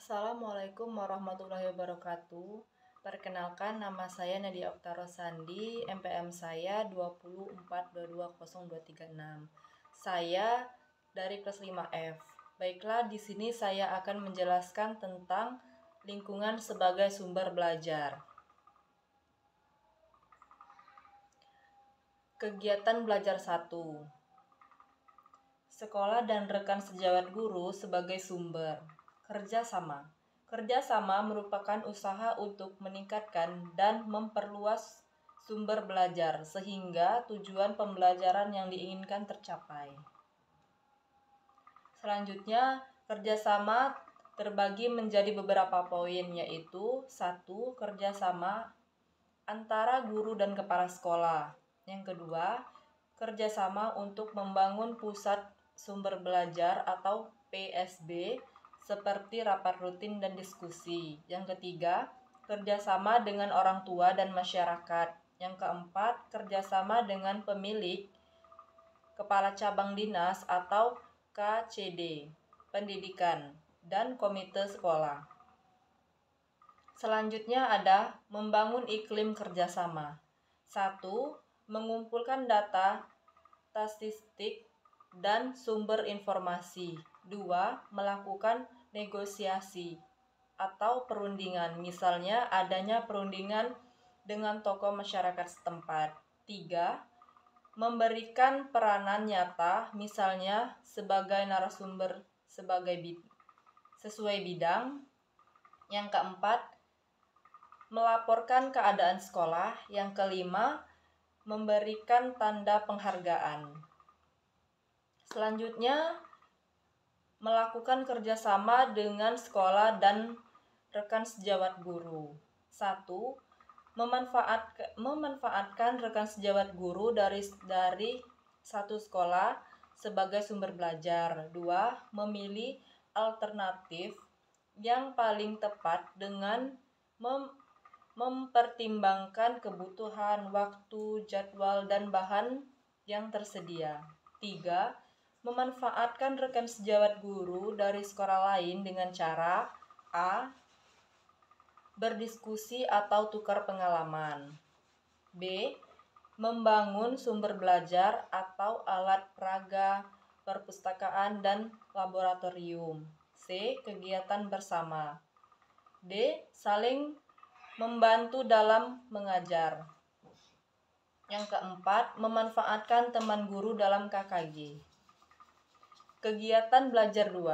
Assalamualaikum warahmatullahi wabarakatuh. Perkenalkan, nama saya Nadia Oktara Sandi, MPM saya 24220236. Saya dari kelas 5F. Baiklah, di sini saya akan menjelaskan tentang lingkungan sebagai sumber belajar. Kegiatan belajar 1. Sekolah dan rekan sejawat guru sebagai sumber. Kerjasama. Kerjasama merupakan usaha untuk meningkatkan dan memperluas sumber belajar sehingga tujuan pembelajaran yang diinginkan tercapai. Selanjutnya, kerjasama terbagi menjadi beberapa poin, yaitu 1. Kerjasama antara guru dan kepala sekolah. Yang kedua, kerjasama untuk membangun pusat sumber belajar atau PSB seperti rapat rutin dan diskusi. Yang ketiga, kerjasama dengan orang tua dan masyarakat. Yang keempat, kerjasama dengan pemilik, kepala cabang dinas atau KCD, pendidikan, dan komite sekolah. Selanjutnya ada membangun iklim kerjasama. 1. Mengumpulkan data, statistik, dan sumber informasi. 2. Melakukan negosiasi atau perundingan, misalnya adanya perundingan dengan tokoh masyarakat setempat. 3. Memberikan peranan nyata, misalnya sebagai narasumber sesuai bidang. Yang keempat, melaporkan keadaan sekolah. Yang kelima, memberikan tanda penghargaan. Selanjutnya, melakukan kerjasama dengan sekolah dan rekan sejawat guru. 1. Memanfaatkan rekan sejawat guru dari satu sekolah sebagai sumber belajar. 2. Memilih alternatif yang paling tepat dengan mempertimbangkan kebutuhan, waktu, jadwal, dan bahan yang tersedia. 3. Memanfaatkan rekan sejawat guru dari sekolah lain dengan cara A. Berdiskusi atau tukar pengalaman. B. Membangun sumber belajar atau alat peraga, perpustakaan, dan laboratorium. C. Kegiatan bersama. D. Saling membantu dalam mengajar. Yang keempat, memanfaatkan teman guru dalam KKG. Kegiatan belajar 2.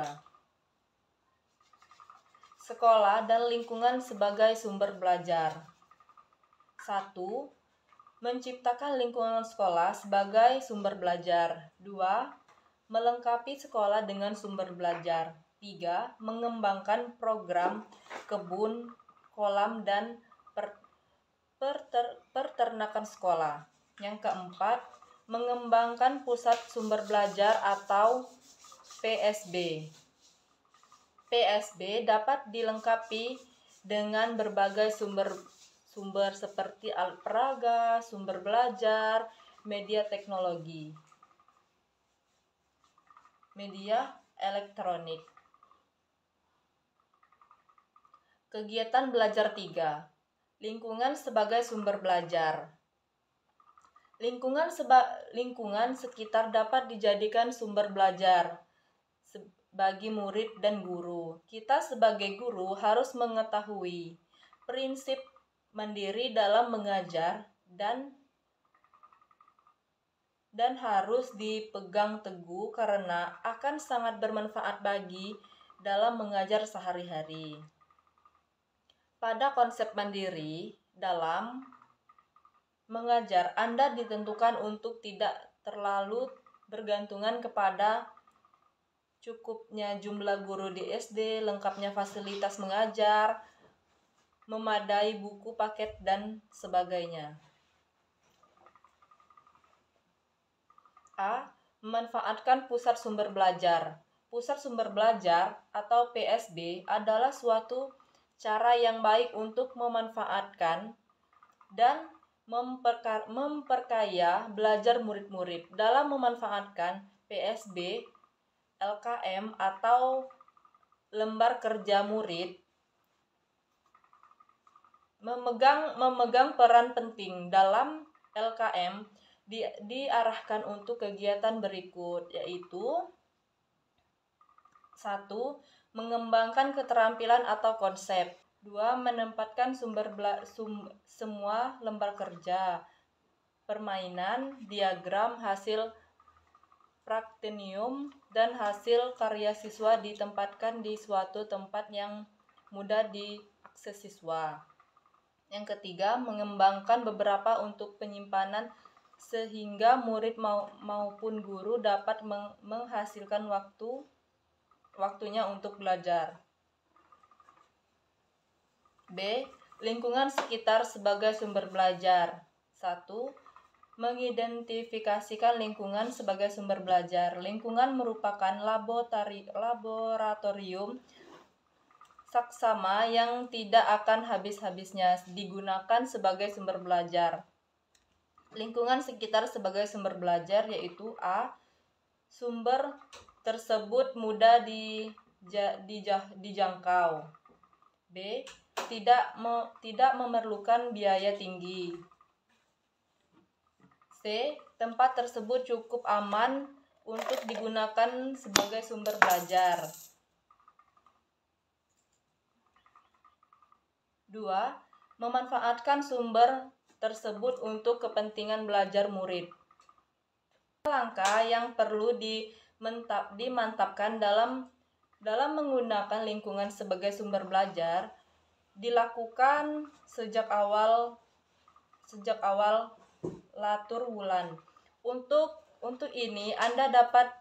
Sekolah dan lingkungan sebagai sumber belajar. 1. Menciptakan lingkungan sekolah sebagai sumber belajar. 2. Melengkapi sekolah dengan sumber belajar. 3. Mengembangkan program kebun, kolam, dan peternakan sekolah. Yang keempat, mengembangkan pusat sumber belajar atau PSB. PSB dapat dilengkapi dengan berbagai sumber seperti alat peraga, sumber belajar, media teknologi, media elektronik. Kegiatan belajar 3. Lingkungan sebagai sumber belajar. Lingkungan sekitar dapat dijadikan sumber belajar bagi murid dan guru. Kita sebagai guru harus mengetahui prinsip mandiri dalam mengajar dan harus dipegang teguh karena akan sangat bermanfaat bagi dalam mengajar sehari-hari. Pada konsep mandiri dalam mengajar, Anda ditentukan untuk tidak terlalu bergantungan kepada cukupnya jumlah guru di SD, lengkapnya fasilitas mengajar, memadai buku paket, dan sebagainya. A. Memanfaatkan pusat sumber belajar. Pusat sumber belajar atau PSB adalah suatu cara yang baik untuk memanfaatkan dan memperkaya belajar murid-murid. Dalam memanfaatkan PSB, LKM atau lembar kerja murid memegang peran penting dalam LKM diarahkan untuk kegiatan berikut, yaitu 1. Mengembangkan keterampilan atau konsep. 2. Menempatkan semua lembar kerja, permainan, diagram, hasil praktinium, dan hasil karya siswa ditempatkan di suatu tempat yang mudah diakses siswa. Yang ketiga, mengembangkan beberapa untuk penyimpanan sehingga murid maupun guru dapat menghasilkan waktunya untuk belajar. B. Lingkungan sekitar sebagai sumber belajar. 1. Mengidentifikasikan lingkungan sebagai sumber belajar. Lingkungan merupakan laboratorium saksama yang tidak akan habis-habisnya digunakan sebagai sumber belajar. Lingkungan sekitar sebagai sumber belajar yaitu A. Sumber tersebut mudah dijangkau. B. Tidak memerlukan biaya tinggi. C. Tempat tersebut cukup aman untuk digunakan sebagai sumber belajar. 2. Memanfaatkan sumber tersebut untuk kepentingan belajar murid. Langkah yang perlu dimantapkan dalam menggunakan lingkungan sebagai sumber belajar dilakukan sejak awal latur wulan. Untuk ini Anda dapat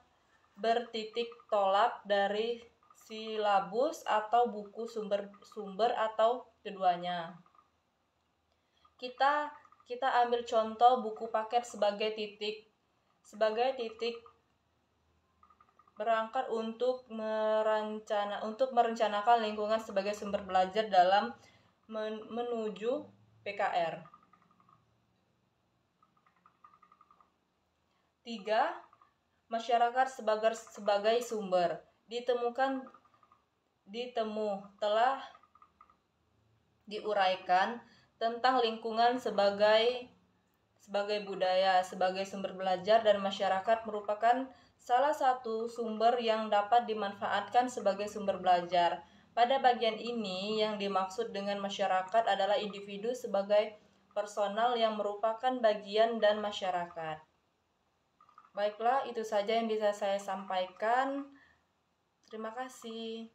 bertitik tolak dari silabus atau buku sumber atau keduanya. Kita ambil contoh buku paket sebagai titik berangkat untuk merencanakan lingkungan sebagai sumber belajar dalam menuju PKR. 3. Masyarakat sebagai sumber. Telah diuraikan tentang lingkungan sebagai budaya, sebagai sumber belajar, dan masyarakat merupakan salah satu sumber yang dapat dimanfaatkan sebagai sumber belajar. Pada bagian ini yang dimaksud dengan masyarakat adalah individu sebagai personal yang merupakan bagian dan masyarakat. Baiklah, itu saja yang bisa saya sampaikan. Terima kasih.